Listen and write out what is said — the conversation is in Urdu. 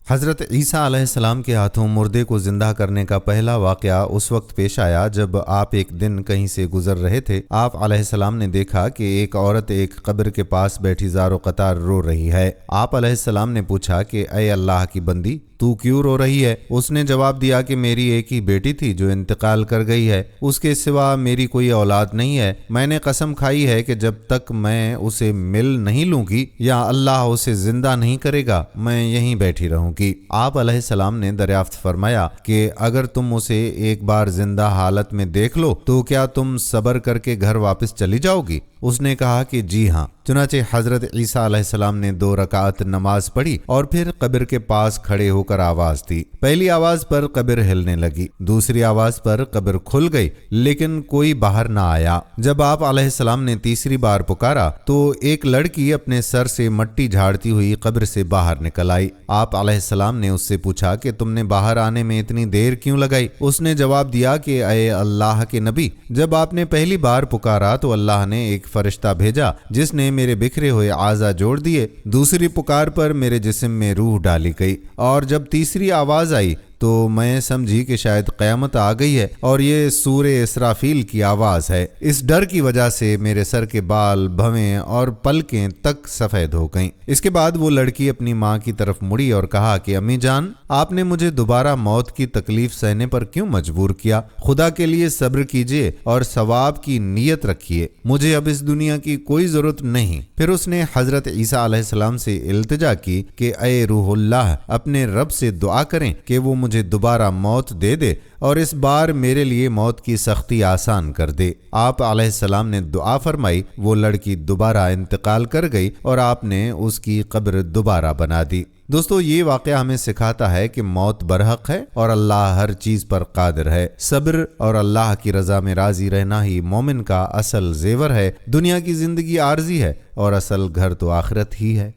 حضرت عیسیٰ علیہ السلام کے ہاتھوں مردے کو زندہ کرنے کا پہلا واقعہ اس وقت پیش آیا جب آپ ایک دن کہیں سے گزر رہے تھے۔ آپ علیہ السلام نے دیکھا کہ ایک عورت ایک قبر کے پاس بیٹھی زار و قطار رو رہی ہے۔ آپ علیہ السلام نے پوچھا کہ اے اللہ کی بندی، تو کیوں رو رہی ہے؟ اس نے جواب دیا کہ میری ایک ہی بیٹی تھی جو انتقال کر گئی ہے، اس کے سوا میری کوئی اولاد نہیں ہے۔ میں نے قسم کھائی ہے کہ جب تک میں اسے مل نہیں لوں گی یا اللہ اسے زندہ نہیں کرے گا، میں یہیں بیٹھی رہوں گی۔ آپ علیہ السلام نے دریافت فرمایا کہ اگر تم اسے ایک بار زندہ حالت میں دیکھ لو تو کیا تم صبر کر کے گھر واپس چلی جاؤ گی؟ اس نے کہا کہ جی ہاں۔ چنانچہ حضرت عیسیٰ علیہ السلام نے 2 رکعت نماز پڑھی اور پھر قبر کے پاس کھڑے ہو کر آواز دی۔ پہلی آواز پر قبر ہلنے لگی، دوسری آواز پر قبر کھل گئی، لیکن کوئی باہر نہ آیا۔ جب آپ علیہ السلام نے تیسری بار پکارا تو ایک لڑکی اپنے سر سے مٹی جھاڑتی ہوئی قبر سے باہر نکل آئی۔ آپ علیہ السلام نے اس سے پوچھا کہ تم نے باہر آنے میں اتنی دیر کیوں لگائی؟ اس نے جواب دیا کہ اے اللہ کے نبی، جب آپ نے پہلی بار پکارا تو اللہ نے ایک فرشتہ بھیجا جس نے میرے بکھرے ہوئے اعضا جوڑ دیے، دوسری پکار پر میرے جسم میں روح ڈالی گئی، اور جب تیسری آواز آئی تو میں سمجھی کہ شاید قیامت آ گئی ہے اور یہ سور اسرافیل کی آواز ہے۔ اس ڈر کی وجہ سے میرے سر کے بال، بھویں اور پلکیں تک سفید ہو گئیں۔ اس کے بعد وہ لڑکی اپنی ماں کی طرف مڑی اور کہا کہ امی جان، آپ نے مجھے دوبارہ موت کی تکلیف سہنے پر کیوں مجبور کیا؟ خدا کے لیے صبر کیجیے اور ثواب کی نیت رکھیے، مجھے اب اس دنیا کی کوئی ضرورت نہیں۔ پھر اس نے حضرت عیسیٰ علیہ السلام سے التجا کی کہ اے روح اللہ، اپنے رب سے دعا کریں کہ وہ مجھے دوبارہ موت دے دے اور اس بار میرے لیے موت کی سختی آسان کر دے۔ آپ علیہ السلام نے دعا فرمائی، وہ لڑکی دوبارہ انتقال کر گئی اور آپ نے اس کی قبر دوبارہ بنا دی۔ دوستو، یہ واقعہ ہمیں سکھاتا ہے کہ موت برحق ہے اور اللہ ہر چیز پر قادر ہے۔ صبر اور اللہ کی رضا میں راضی رہنا ہی مومن کا اصل زیور ہے۔ دنیا کی زندگی عارضی ہے اور اصل گھر تو آخرت ہی ہے۔